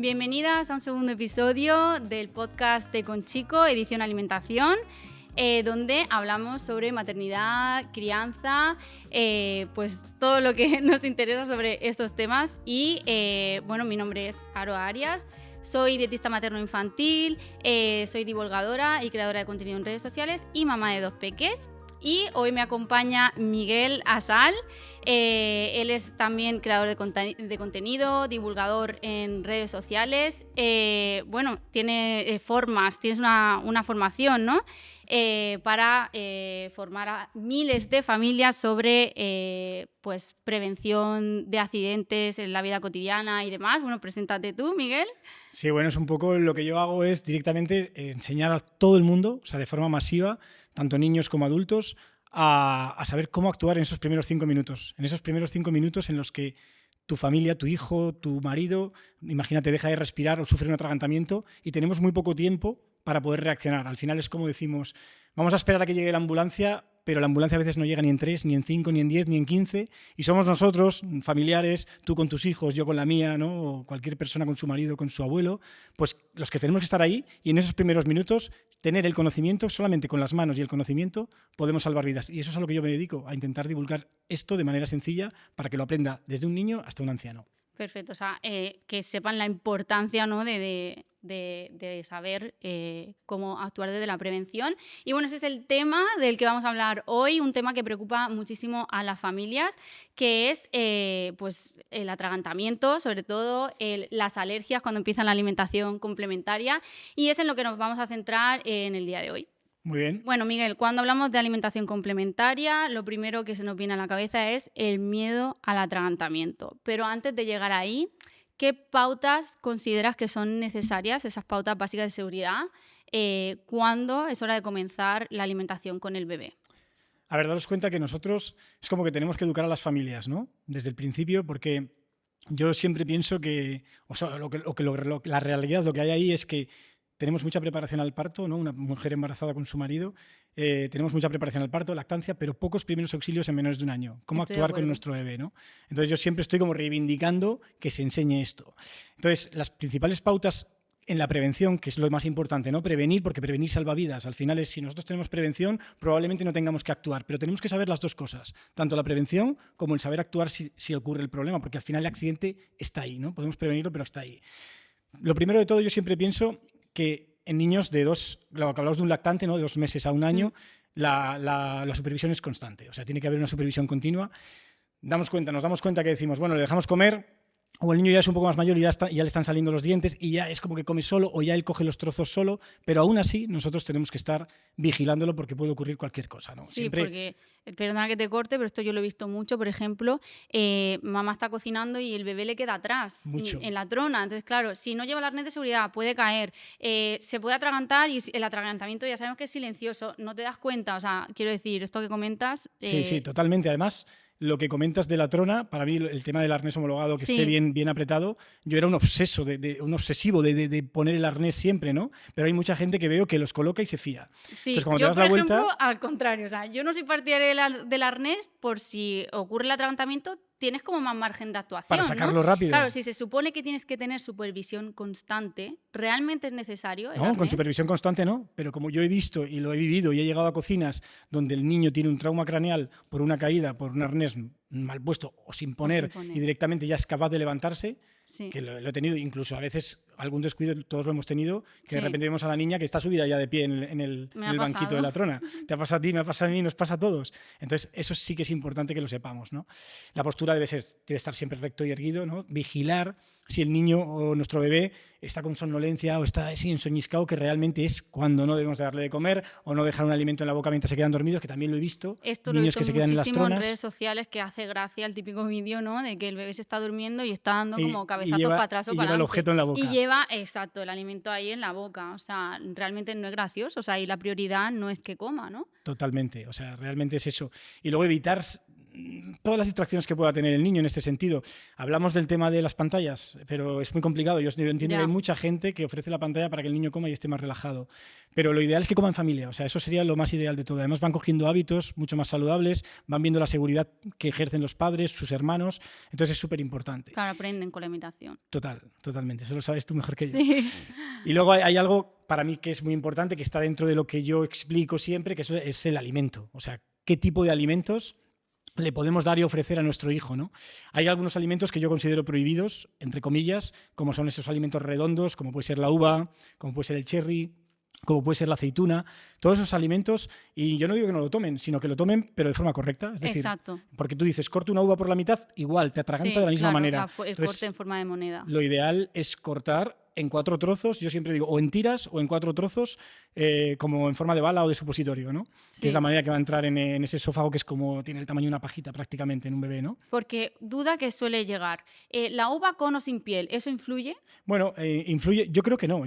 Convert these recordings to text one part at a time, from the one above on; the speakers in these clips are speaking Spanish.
Bienvenidas a un segundo episodio del podcast de Conchico, edición alimentación, donde hablamos sobre maternidad, crianza, pues todo lo que nos interesa sobre estos temas. Y bueno, mi nombre es Aroa Arias, soy dietista materno-infantil, soy divulgadora y creadora de contenido en redes sociales y mamá de 2 peques. Y hoy me acompaña Miguel Asal. Él es también creador de contenido, divulgador en redes sociales. Bueno, tienes una formación, ¿no? Para formar a miles de familias sobre pues, prevención de accidentes en la vida cotidiana y demás. Bueno, preséntate tú, Miguel. Sí, bueno, es un poco lo que yo hago es directamente enseñar a todo el mundo, o sea, de forma masiva, tanto niños como adultos, a saber cómo actuar en esos primeros 5 minutos. En esos primeros 5 minutos en los que tu familia, tu hijo, tu marido, imagínate, deja de respirar o sufre un atragantamiento y tenemos muy poco tiempo para poder reaccionar. Al final es como decimos, vamos a esperar a que llegue la ambulancia, pero la ambulancia a veces no llega ni en 3, ni en 5, ni en 10, ni en 15, y somos nosotros, familiares, tú con tus hijos, yo con la mía, ¿no? O cualquier persona con su marido, con su abuelo, pues los que tenemos que estar ahí y en esos primeros minutos tener el conocimiento, solamente con las manos y el conocimiento podemos salvar vidas. Y eso es a lo que yo me dedico, a intentar divulgar esto de manera sencilla para que lo aprenda desde un niño hasta un anciano. Perfecto, o sea, que sepan la importancia, ¿no? de saber cómo actuar desde la prevención. Y bueno, ese es el tema del que vamos a hablar hoy, un tema que preocupa muchísimo a las familias, que es pues el atragantamiento, sobre todo las alergias cuando empiezan la alimentación complementaria, y es en lo que nos vamos a centrar en el día de hoy. Muy bien. Bueno, Miguel, cuando hablamos de alimentación complementaria, lo primero que se nos viene a la cabeza es el miedo al atragantamiento. Pero antes de llegar ahí, ¿qué pautas consideras que son necesarias, esas pautas básicas de seguridad, cuando es hora de comenzar la alimentación con el bebé? A ver, daros cuenta que nosotros es como que tenemos que educar a las familias, ¿no? Desde el principio, porque yo siempre pienso que, o sea, la realidad, lo que hay ahí es que tenemos mucha preparación al parto, ¿no? Una mujer embarazada con su marido, tenemos mucha preparación al parto, lactancia, pero pocos primeros auxilios en menores de un año. Cómo Estoy de actuar con acuerdo. nuestro bebé, ¿no? Entonces yo siempre estoy como reivindicando que se enseñe esto. Entonces, las principales pautas en la prevención, que es lo más importante, ¿no? Prevenir, porque prevenir salva vidas. Al final es, si nosotros tenemos prevención, probablemente no tengamos que actuar, pero tenemos que saber las dos cosas, tanto la prevención como el saber actuar si ocurre el problema, porque al final el accidente está ahí, ¿no? Podemos prevenirlo, pero está ahí. Lo primero de todo, yo siempre pienso que en niños de lo que hablamos de un lactante, ¿no? De 2 meses a un año, la supervisión es constante. O sea, tiene que haber una supervisión continua. Nos damos cuenta que decimos, bueno, le dejamos comer, o el niño ya es un poco más mayor y ya le están saliendo los dientes y ya es como que come solo o ya él coge los trozos solo, pero aún así nosotros tenemos que estar vigilándolo porque puede ocurrir cualquier cosa, ¿no? Sí, porque, perdona que te corte, pero esto yo lo he visto mucho. Por ejemplo, mamá está cocinando y el bebé le queda atrás, Mucho. en la trona. Entonces, claro, si no lleva el arnés de seguridad, puede caer, se puede atragantar y el atragantamiento ya sabemos que es silencioso, no te das cuenta. O sea, quiero decir, esto que comentas... Sí, totalmente. Además, lo que comentas de la trona, para mí el tema del arnés homologado, que esté bien apretado, yo era un obsesivo de poner el arnés siempre, ¿no? Pero hay mucha gente que veo que los coloca y se fía. Sí, entonces, cuando yo, te das por la ejemplo, vuelta, al contrario. O sea, yo no soy partidaria del arnés por si ocurre el atragantamiento, tienes como más margen de actuación, para sacarlo ¿no? rápido. Claro, si se supone que tienes que tener supervisión constante, ¿realmente es necesario el No, arnés? con supervisión constante no, pero como yo he visto y lo he vivido y he llegado a cocinas donde el niño tiene un trauma craneal por una caída, por un arnés mal puesto o sin poner y directamente ya es capaz de levantarse, que lo he tenido, incluso a veces algún descuido, todos lo hemos tenido, que de repente vemos a la niña que está subida ya de pie en el banquito de la trona. Te ha pasado a ti, me ha pasado a mí, nos pasa a todos. Entonces, eso sí que es importante que lo sepamos, ¿no? La postura debe estar siempre recto y erguido, ¿no? Vigilar si el niño o nuestro bebé está con somnolencia o está así ensoñiscado, que realmente es cuando no debemos de darle de comer o no dejar un alimento en la boca mientras se quedan dormidos, que también lo he visto. Esto niños lo he que visto se quedan en las muchísimo tronas. en redes sociales, que hace gracia el típico vídeo, ¿no? De que el bebé se está durmiendo y está dando como cabezazos para atrás o para lleva el adelante. objeto en la boca. Y lleva, exacto, el alimento ahí en la boca. O sea, realmente no es gracioso. O sea, y la prioridad no es que coma, ¿no? Totalmente, o sea, realmente es eso. Y luego evitar todas las distracciones que pueda tener el niño en este sentido. Hablamos del tema de las pantallas, pero es muy complicado. Yo entiendo que hay mucha gente que ofrece la pantalla para que el niño coma y esté más relajado. Pero lo ideal es que coma en familia, o sea, eso sería lo más ideal de todo. Además van cogiendo hábitos mucho más saludables, van viendo la seguridad que ejercen los padres, sus hermanos, entonces es súper importante. Claro, aprenden con la imitación. Totalmente, eso lo sabes tú mejor que yo. Sí. Y luego hay algo para mí que es muy importante, que está dentro de lo que yo explico siempre, que es el alimento. O sea, qué tipo de alimentos le podemos dar y ofrecer a nuestro hijo, ¿no? Hay algunos alimentos que yo considero prohibidos, entre comillas, como son esos alimentos redondos, como puede ser la uva, como puede ser el cherry, como puede ser la aceituna, todos esos alimentos, y yo no digo que no lo tomen, sino que lo tomen, pero de forma correcta. Es decir, exacto. porque tú dices, corto una uva por la mitad, igual, te atraganta de la misma manera. El corte en forma de moneda. Lo ideal es cortar en 4 trozos, yo siempre digo, o en tiras o en 4 trozos, como en forma de bala o de supositorio, ¿no? Sí. Que es la manera que va a entrar en ese esófago, que es como tiene el tamaño de una pajita prácticamente en un bebé, ¿no? Porque duda que suele llegar. ¿La uva con o sin piel, eso influye? Bueno, influye, yo creo que no.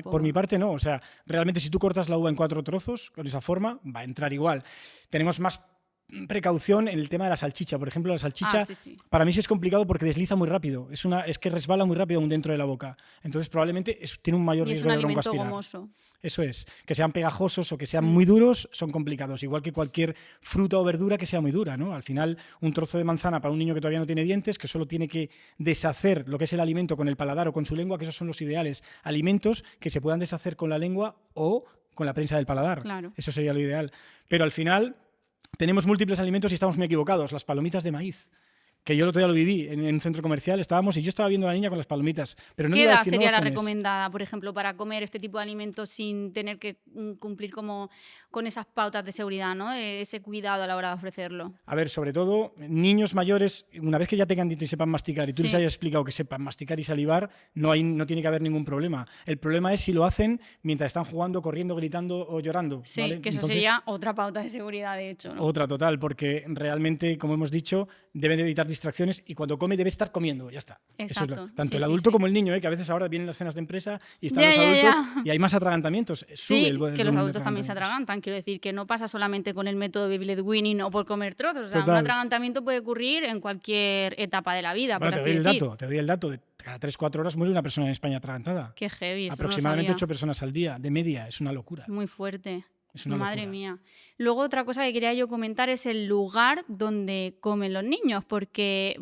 Por mi parte no. O sea, realmente si tú cortas la uva en 4 trozos, con esa forma, va a entrar igual. Tenemos más precaución en el tema de la salchicha. Por ejemplo, la salchicha para mí sí es complicado porque desliza muy rápido. Es que resbala muy rápido aún dentro de la boca. Entonces probablemente tiene un mayor riesgo de broncoaspirar. Gomoso. Eso es. Que sean pegajosos o que sean muy duros son complicados. Igual que cualquier fruta o verdura que sea muy dura, ¿no? Al final, un trozo de manzana para un niño que todavía no tiene dientes, que solo tiene que deshacer lo que es el alimento con el paladar o con su lengua, que esos son los ideales. Alimentos que se puedan deshacer con la lengua o con la prensa del paladar. Claro. Eso sería lo ideal. Pero al final tenemos múltiples alimentos y estamos muy equivocados. Las palomitas de maíz, que yo el otro día lo viví en un centro comercial, estábamos y yo estaba viendo a la niña con las palomitas. Pero no ¿Qué iba a edad decir, sería no la tomes. recomendada, por ejemplo, para comer este tipo de alimentos sin tener que cumplir como con esas pautas de seguridad, ¿no? Ese cuidado a la hora de ofrecerlo? A ver, sobre todo, niños mayores, una vez que ya tengan dientes y sepan masticar y tú les hayas explicado que sepan masticar y salivar, no tiene que haber ningún problema. El problema es si lo hacen mientras están jugando, corriendo, gritando o llorando. Sí, ¿vale? que eso sería otra pauta de seguridad, de hecho, ¿no? Otra total, porque realmente, como hemos dicho, deben evitar distracciones y cuando come debe estar comiendo, ya está. Exacto. Eso es tanto el adulto como el niño, que a veces ahora vienen las cenas de empresa y están los adultos y hay más atragantamientos. Sí, que los adultos también se atragantan. Quiero decir que no pasa solamente con el método baby led weaning o por comer trozos. O sea, un atragantamiento puede ocurrir en cualquier etapa de la vida. Bueno, por te así decir. doy el dato. De cada 3-4 horas muere una persona en España atragantada. Qué heavy. Eso Aproximadamente no lo 8 personas al día, de media. Es una locura. Muy fuerte. Es una Madre locura. mía. Luego otra cosa que quería yo comentar es el lugar donde comen los niños, porque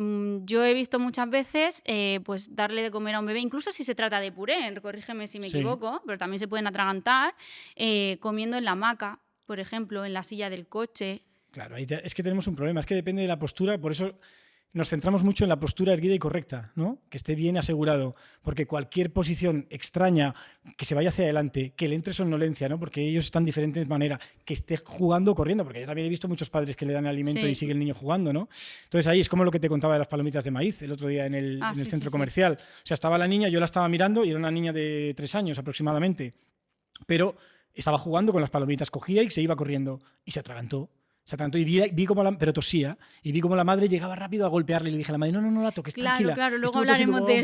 yo he visto muchas veces pues darle de comer a un bebé, incluso si se trata de puré, corrígeme si me equivoco, pero también se pueden atragantar comiendo en la hamaca, por ejemplo, en la silla del coche. Claro, es que tenemos un problema, es que depende de la postura, por eso nos centramos mucho en la postura erguida y correcta, ¿no? Que esté bien asegurado, porque cualquier posición extraña que se vaya hacia adelante, que le entre somnolencia, ¿no? Porque ellos están de diferentes maneras, que esté jugando o corriendo, porque yo también he visto muchos padres que le dan alimento y sigue el niño jugando, ¿no? Entonces ahí es como lo que te contaba de las palomitas de maíz el otro día en el centro comercial. O sea, estaba la niña, yo la estaba mirando y era una niña de 3 años aproximadamente, pero estaba jugando con las palomitas, cogía y se iba corriendo y se atragantó. Y vi como pero tosía, y vi como la madre llegaba rápido a golpearle y le dije a la madre, no la toques, tranquila. Claro, luego hablaremos de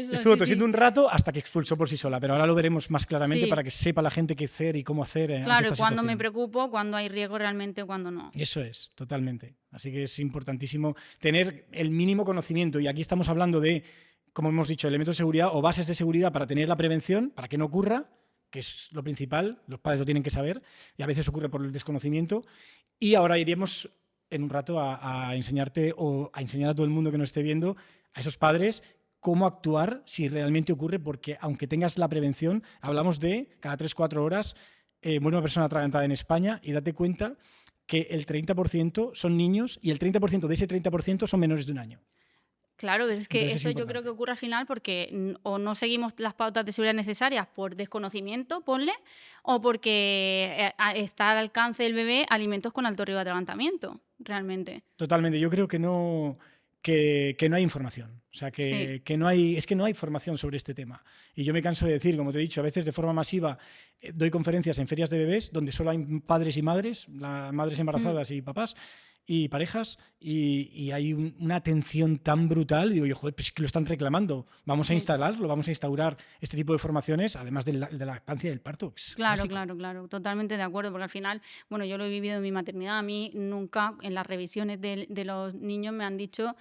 eso. Estuvo tosiendo un rato hasta que expulsó por sí sola, pero ahora lo veremos más claramente para que sepa la gente qué hacer y cómo hacer. Claro, cuando me preocupo, cuando hay riesgo realmente, cuando no. Eso es, totalmente. Así que es importantísimo tener el mínimo conocimiento, y aquí estamos hablando de, como hemos dicho, elementos de seguridad o bases de seguridad para tener la prevención, para que no ocurra, que es lo principal, los padres lo tienen que saber, y a veces ocurre por el desconocimiento. Y ahora iremos en un rato a enseñarte o a enseñar a todo el mundo que nos esté viendo, a esos padres, cómo actuar si realmente ocurre, porque aunque tengas la prevención, hablamos de cada 3-4 horas muere una persona atragantada en España, y date cuenta que el 30% son niños y el 30% de ese 30% son menores de 1 año. Claro, es que eso yo creo que ocurre al final porque o no seguimos las pautas de seguridad necesarias por desconocimiento, ponle, o porque está al alcance del bebé alimentos con alto riesgo de atragantamiento, realmente. Totalmente, yo creo que no hay información, o sea, que no hay formación sobre este tema. Y yo me canso de decir, como te he dicho, a veces de forma masiva doy conferencias en ferias de bebés donde solo hay padres y madres, madres embarazadas y papás, y parejas y hay una atención tan brutal. Digo yo, joder, pues es que lo están reclamando. Vamos a instalarlo, vamos a instaurar este tipo de formaciones, además de la lactancia y del parto. Claro, totalmente de acuerdo, porque al final, bueno, yo lo he vivido en mi maternidad. A mí nunca en las revisiones de los niños me han dicho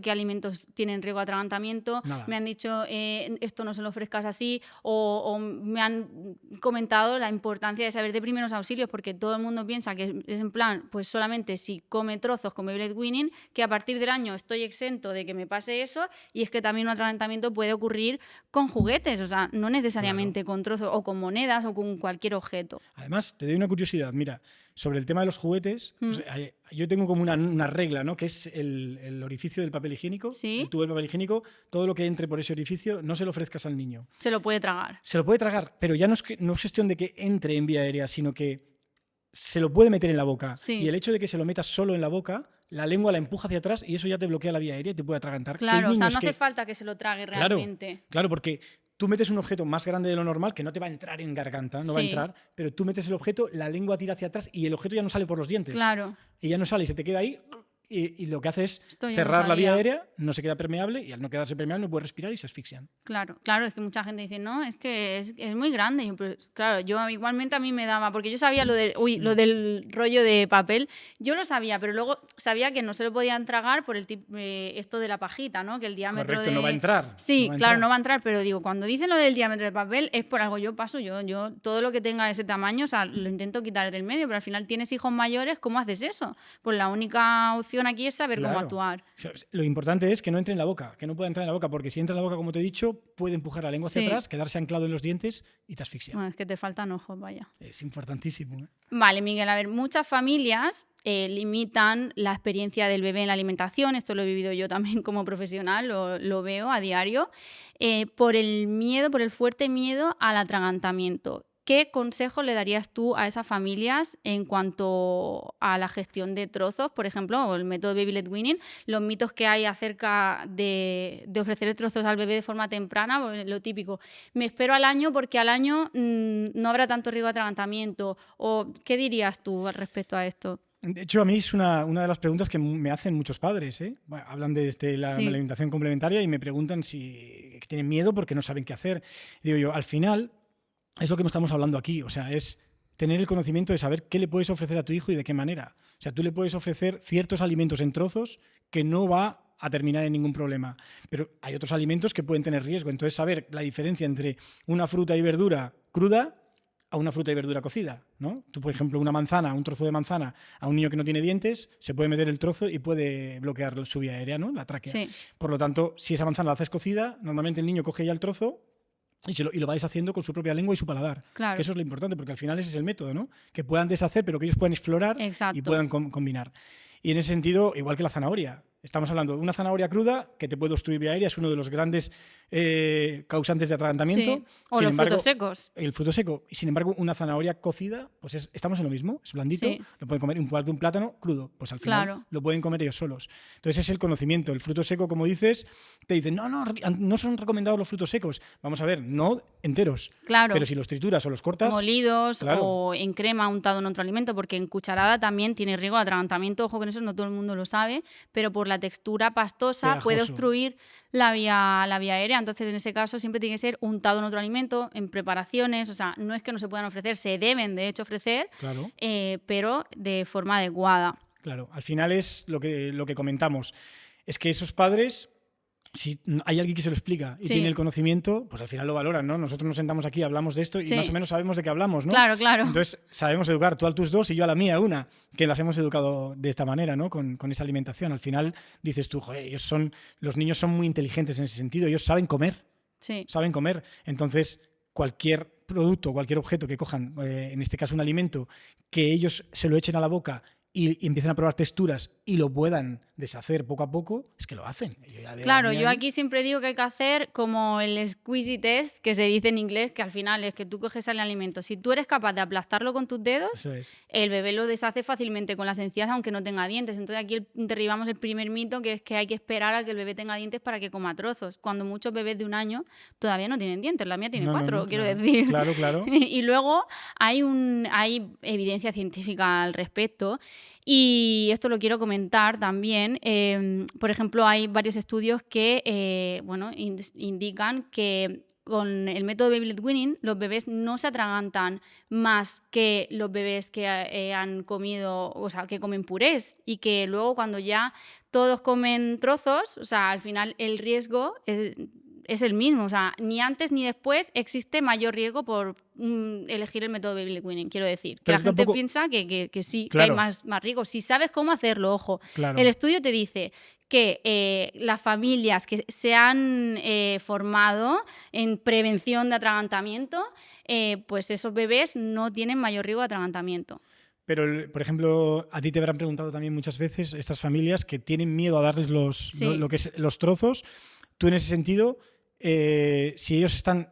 qué alimentos tienen riesgo de atragantamiento, Nada. me han dicho esto no se lo ofrezcas así, o me han comentado la importancia de saber de primeros auxilios, porque todo el mundo piensa que es en plan, pues solamente si come trozos, come Blade Winning, que a partir del año estoy exento de que me pase eso, y es que también un atragantamiento puede ocurrir con juguetes, o sea, no necesariamente con trozos o con monedas o con cualquier objeto. Además, te doy una curiosidad, mira, sobre el tema de los juguetes, o sea, yo tengo como una regla, ¿no? Que es el orificio del papel higiénico, ¿Sí? el tubo del papel higiénico, todo lo que entre por ese orificio no se lo ofrezcas al niño. Se lo puede tragar. Se lo puede tragar, pero ya no es cuestión de que entre en vía aérea, sino que se lo puede meter en la boca. Sí. Y el hecho de que se lo metas solo en la boca, la lengua la empuja hacia atrás y eso ya te bloquea la vía aérea y te puede atragantar. Claro, o sea, no hace falta que se lo trague realmente. Claro, porque tú metes un objeto más grande de lo normal que no te va a entrar en garganta, no va a entrar, pero tú metes el objeto, la lengua tira hacia atrás y el objeto ya no sale por los dientes. Claro. Y ya no sale y se te queda ahí. Y lo que hace es Esto yo cerrar no la vía sabía. aérea, no se queda permeable y al no quedarse permeable no puede respirar y se asfixian. Claro, es que mucha gente dice, no, es que es muy grande. Y pues, claro, yo igualmente a mí me daba, porque yo sabía lo del rollo de papel, yo lo sabía, pero luego sabía que no se lo podían tragar por esto de la pajita, ¿no? Que el diámetro Correcto, no va a entrar. Sí, claro, no va a entrar, pero digo, cuando dicen lo del diámetro de papel es por algo, yo todo lo que tenga ese tamaño, o sea, lo intento quitar del medio, pero al final tienes hijos mayores, ¿cómo haces eso? Pues la única opción aquí es saber cómo actuar. Lo importante es que no entre en la boca, que no pueda entrar en la boca, porque si entra en la boca, como te he dicho, puede empujar la lengua hacia atrás, quedarse anclado en los dientes y te asfixia. Bueno, es que te faltan ojos, vaya. Es importantísimo, ¿eh? Vale, Miguel, a ver, muchas familias limitan la experiencia del bebé en la alimentación, esto lo he vivido yo también como profesional, lo veo a diario, por el fuerte miedo al atragantamiento. ¿Qué consejos le darías tú a esas familias en cuanto a la gestión de trozos, por ejemplo, o el método Baby Led Weaning, los mitos que hay acerca de ofrecer trozos al bebé de forma temprana? Pues lo típico, me espero al año porque al año no habrá tanto riesgo de atragantamiento. ¿O qué dirías tú al respecto a esto? De hecho, a mí es una de las preguntas que me hacen muchos padres, ¿eh? Bueno, hablan de la alimentación complementaria y me preguntan si tienen miedo porque no saben qué hacer. Digo yo, al final es lo que estamos hablando aquí, o sea, es tener el conocimiento de saber qué le puedes ofrecer a tu hijo y de qué manera. O sea, tú le puedes ofrecer ciertos alimentos en trozos que no va a terminar en ningún problema, pero hay otros alimentos que pueden tener riesgo. Entonces, saber la diferencia entre una fruta y verdura cruda a una fruta y verdura cocida, ¿no? Tú, por ejemplo, un trozo de manzana a un niño que no tiene dientes, se puede meter el trozo y puede bloquear su vía aérea, ¿no? La tráquea. Sí. Por lo tanto, si esa manzana la haces cocida, normalmente el niño coge ya el trozo y lo vais haciendo con su propia lengua y su paladar. Claro. Que eso es lo importante, porque al final ese es el método, ¿no? Que puedan deshacer, pero que ellos puedan explorar. Exacto. Y puedan combinar. Y en ese sentido, igual que la zanahoria. Estamos hablando de una zanahoria cruda que te puede obstruir vía aérea, es uno de los grandes causantes de atragantamiento. Sí. O los frutos secos. El fruto seco. Y sin embargo, una zanahoria cocida, pues estamos en lo mismo, es blandito, Sí. lo pueden comer, igual que un plátano crudo, pues al final lo pueden comer ellos solos. Entonces es el conocimiento. El fruto seco, como dices, te dicen, no son recomendados los frutos secos. Vamos a ver, no enteros. Claro. Pero si los trituras o los cortas... Molidos o en crema untado en otro alimento, porque en cucharada también tiene riesgo de atragantamiento. Ojo con eso, no todo el mundo lo sabe, pero por la textura pastosa Pegajoso. puede obstruir la vía aérea. Entonces, en ese caso, siempre tiene que ser untado en otro alimento, en preparaciones. O sea, no es que no se puedan ofrecer, se deben de hecho ofrecer, Claro. pero de forma adecuada. Claro, al final es lo que comentamos. Es que esos padres, si hay alguien que se lo explica y tiene el conocimiento, pues al final lo valoran, ¿no? Nosotros nos sentamos aquí, hablamos de esto y más o menos sabemos de qué hablamos, ¿no? Claro. Entonces sabemos educar, tú a tus dos y yo a la mía una, que las hemos educado de esta manera, ¿no? Con esa alimentación. Al final dices tú, joder, los niños son muy inteligentes en ese sentido, ellos saben comer. Sí. Saben comer. Entonces, cualquier producto, cualquier objeto que cojan, en este caso un alimento, que ellos se lo echen a la boca y empiecen a probar texturas y lo puedan deshacer poco a poco, es que lo hacen. Claro, yo aquí siempre digo que hay que hacer como el squeezy test, que se dice en inglés, que al final es que tú coges el alimento. Si tú eres capaz de aplastarlo con tus dedos, Eso es. El bebé lo deshace fácilmente con las encías, aunque no tenga dientes. Entonces aquí derribamos el primer mito, que es que hay que esperar a que el bebé tenga dientes para que coma trozos, cuando muchos bebés de 1 año todavía no tienen dientes. La mía tiene 4, quiero decir. Claro. Y luego hay evidencia científica al respecto, Y esto lo quiero comentar también. Por ejemplo, hay varios estudios que indican que con el método Baby Led Weaning los bebés no se atragantan más que los bebés que han comido, o sea, que comen purés, y que luego cuando ya todos comen trozos, o sea, al final el riesgo es el mismo, o sea, ni antes ni después existe mayor riesgo por elegir el método Baby Led Weaning, quiero decir. Que Pero la gente tampoco... piensa que sí, Claro. que hay más riesgo. Si sabes cómo hacerlo, ojo. Claro. El estudio te dice que las familias que se han formado en prevención de atragantamiento, pues esos bebés no tienen mayor riesgo de atragantamiento. Pero, por ejemplo, a ti te habrán preguntado también muchas veces estas familias que tienen miedo a darles lo que es los trozos. Tú, en ese sentido, si ellos están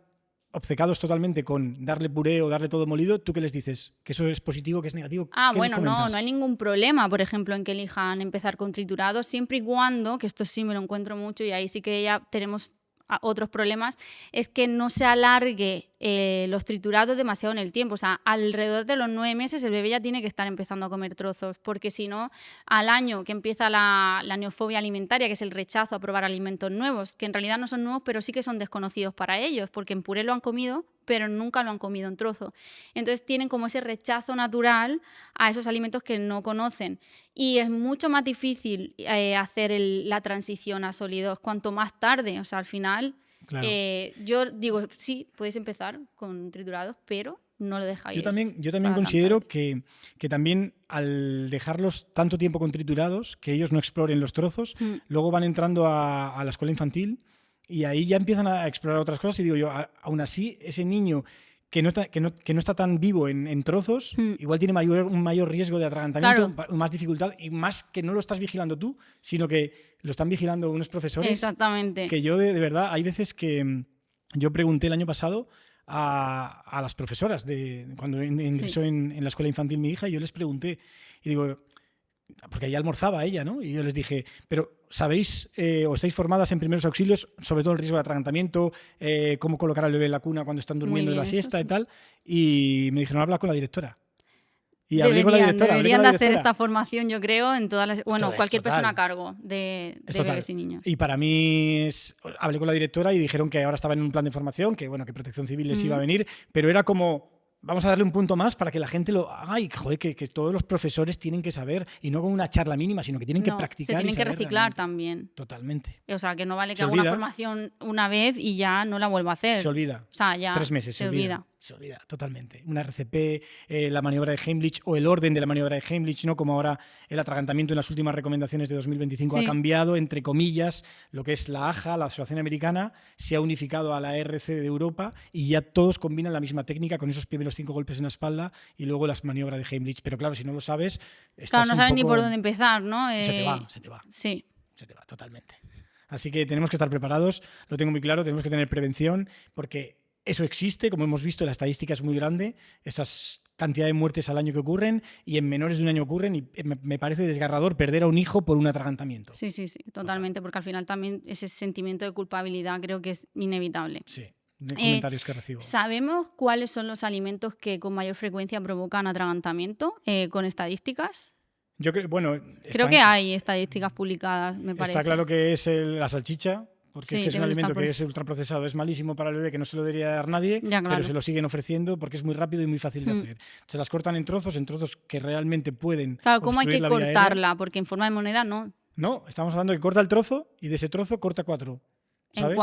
obcecados totalmente con darle puré o darle todo molido, ¿tú qué les dices? ¿Que eso es positivo, que es negativo? Bueno, no hay ningún problema, por ejemplo, en que elijan empezar con triturados, siempre y cuando, que esto sí me lo encuentro mucho y ahí sí que ya tenemos otros problemas, es que no se alargue los triturados demasiado en el tiempo. O sea, alrededor de los 9 meses el bebé ya tiene que estar empezando a comer trozos, porque si no, al año que empieza la neofobia alimentaria, que es el rechazo a probar alimentos nuevos, que en realidad no son nuevos, pero sí que son desconocidos para ellos, porque en puré lo han comido, pero nunca lo han comido en trozo. Entonces tienen como ese rechazo natural a esos alimentos que no conocen. Y es mucho más difícil hacer la transición a sólidos cuanto más tarde. O sea, al final, claro. Yo digo, sí, podéis empezar con triturados, pero no lo dejáis. Yo también considero que también al dejarlos tanto tiempo con triturados, que ellos no exploren los trozos, luego van entrando a la escuela infantil y ahí ya empiezan a explorar otras cosas. Y digo yo, aún así, ese niño que no está tan vivo en trozos, igual tiene un mayor riesgo de atragantamiento, claro, más dificultad, y más que no lo estás vigilando tú, sino que lo están vigilando unos profesores. Exactamente. Que yo, de verdad, hay veces que yo pregunté el año pasado a las profesoras cuando ingresó en la escuela infantil mi hija, y yo les pregunté, y digo, porque ahí almorzaba ella, ¿no? Y yo les dije, pero ¿sabéis o estáis formadas en primeros auxilios, sobre todo el riesgo de atragantamiento, cómo colocar al bebé en la cuna cuando están durmiendo en la siesta y tal? Y me dijeron, habla con la directora. Y hablé con la directora. Deberían de hacer esta formación, yo creo, en todas las... Bueno, cualquier total. persona a cargo de bebés y niños. Y para mí, hablé con la directora y dijeron que ahora estaba en un plan de formación, que bueno, que Protección Civil les iba a venir, pero era como... Vamos a darle un punto más para que la gente lo haga y joder, que todos los profesores tienen que saber, y no con una charla mínima, sino que tienen que practicar. Se tienen que reciclar realmente. También. Totalmente. O sea, que no vale que haga una formación una vez y ya no la vuelva a hacer. Se olvida. O sea, ya 3 meses se olvida. Se olvida totalmente. Una RCP, la maniobra de Heimlich o el orden de la maniobra de Heimlich, ¿no? Como ahora el atragantamiento en las últimas recomendaciones de 2025 ha cambiado, entre comillas, lo que es la AJA, la Asociación Americana, se ha unificado a la RC de Europa y ya todos combinan la misma técnica con esos primeros 5 golpes en la espalda y luego las maniobras de Heimlich. Pero claro, si no lo sabes, no sabes ni por dónde empezar, ¿no? Se te va. Sí. Se te va totalmente. Así que tenemos que estar preparados, lo tengo muy claro, tenemos que tener prevención, porque eso existe, como hemos visto, la estadística es muy grande, esas cantidad de muertes al año que ocurren y en menores de un año ocurren, y me parece desgarrador perder a un hijo por un atragantamiento. Sí, totalmente, porque al final también ese sentimiento de culpabilidad creo que es inevitable. Sí, de comentarios que recibo. ¿Sabemos cuáles son los alimentos que con mayor frecuencia provocan atragantamiento con estadísticas? Yo creo, creo que hay estadísticas publicadas, me parece. Está claro que es la salchicha, porque es que es un alimento que es ultraprocesado, es malísimo para el bebé, que no se lo debería dar nadie, pero se lo siguen ofreciendo porque es muy rápido y muy fácil de hacer. Se las cortan en trozos que realmente pueden. Claro, ¿cómo hay que cortarla? Porque en forma de moneda no. No, estamos hablando de que corta el trozo y de ese trozo corta 4. ¿sabes?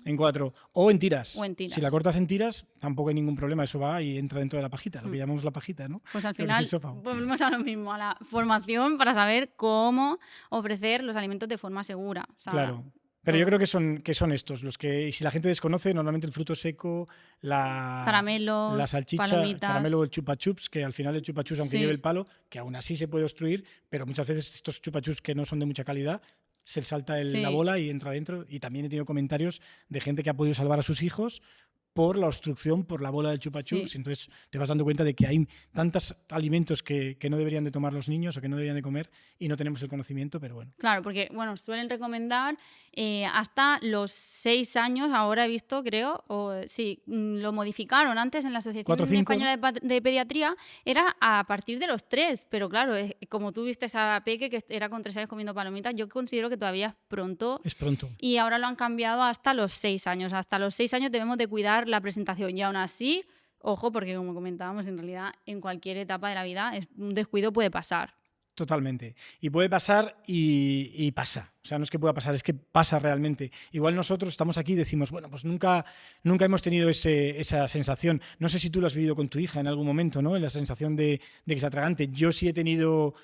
En 4. O en tiras. Si la cortas en tiras, tampoco hay ningún problema. Eso va y entra dentro de la pajita, lo que llamamos la pajita, ¿no? Pues al final volvemos a lo mismo, a la formación para saber cómo ofrecer los alimentos de forma segura. O sea, claro. Pero yo creo que son estos, los que, si la gente desconoce, normalmente el fruto seco, caramelos, la salchicha, palomitas. Caramelo o el chupa chups, que al final el chupa chups, aunque lleve el palo, que aún así se puede obstruir, pero muchas veces estos chupa chups que no son de mucha calidad, se salta la bola y entra adentro. Y también he tenido comentarios de gente que ha podido salvar a sus hijos por la obstrucción, por la bola del chupa chups. Sí. Entonces te vas dando cuenta de que hay tantos alimentos que no deberían de tomar los niños o que no deberían de comer y no tenemos el conocimiento, pero bueno. Claro, porque bueno, suelen recomendar hasta los 6 años, ahora he visto, creo, lo modificaron antes en la Asociación 4 o 5. Española de Pediatría, era a partir de los 3, pero claro, como tú viste esa peque que era con 3 años comiendo palomitas, yo considero que todavía es pronto. Es pronto. Y ahora lo han cambiado hasta los 6 años. Hasta los 6 años debemos de cuidar la presentación y aún así, ojo, porque como comentábamos, en realidad en cualquier etapa de la vida un descuido puede pasar. Totalmente. Y puede pasar y pasa. O sea, no es que pueda pasar, es que pasa realmente. Igual nosotros estamos aquí y decimos, bueno, pues nunca hemos tenido esa sensación. No sé si tú lo has vivido con tu hija en algún momento, ¿no? La sensación de que se atragante. Yo sí he tenido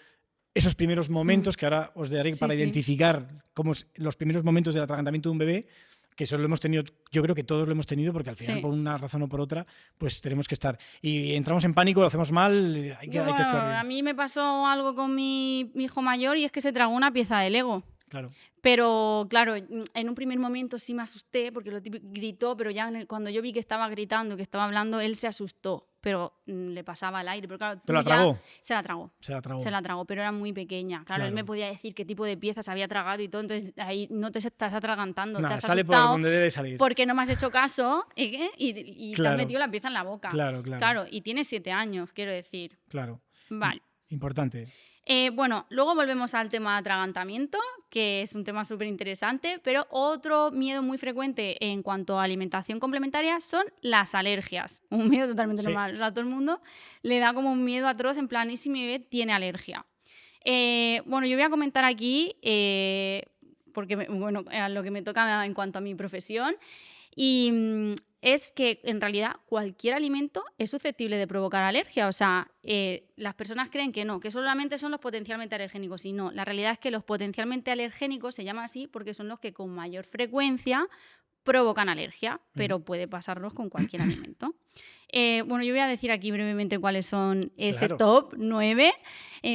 esos primeros momentos que ahora os daré para identificar cómo los primeros momentos del atragantamiento de un bebé, que eso lo hemos tenido, yo creo que todos lo hemos tenido, porque al final, por una razón o por otra, pues tenemos que estar. Y entramos en pánico, lo hacemos mal, hay que estar bien. A mí me pasó algo con mi hijo mayor y es que se tragó una pieza de Lego. Claro. Pero claro, en un primer momento sí me asusté porque gritó, pero ya cuando yo vi que estaba gritando, que estaba hablando, él se asustó, pero le pasaba al aire. Pero claro, ¿Te la tragó? Se la tragó. Se la tragó, pero era muy pequeña. Claro, él me podía decir qué tipo de piezas había tragado y todo, entonces ahí no te estás atragantando, te has sale asustado por donde debe salir. porque no me has hecho caso y te has metido la pieza en la boca. Claro, y tiene 7 años, quiero decir. Claro. Vale. Importante. Bueno, luego volvemos al tema de atragantamiento, que es un tema súper interesante, pero otro miedo muy frecuente en cuanto a alimentación complementaria son las alergias. Un miedo totalmente normal. O sea, a todo el mundo le da como un miedo atroz, en plan, ¿y si mi bebé tiene alergia? Bueno, yo voy a comentar aquí, porque a lo que me toca en cuanto a mi profesión, y es que en realidad cualquier alimento es susceptible de provocar alergia. O sea, las personas creen que no, que solamente son los potencialmente alergénicos. Y no, la realidad es que los potencialmente alergénicos se llaman así porque son los que con mayor frecuencia provocan alergia, pero puede pasarnos con cualquier alimento. Bueno, yo voy a decir aquí brevemente cuáles son ese top 9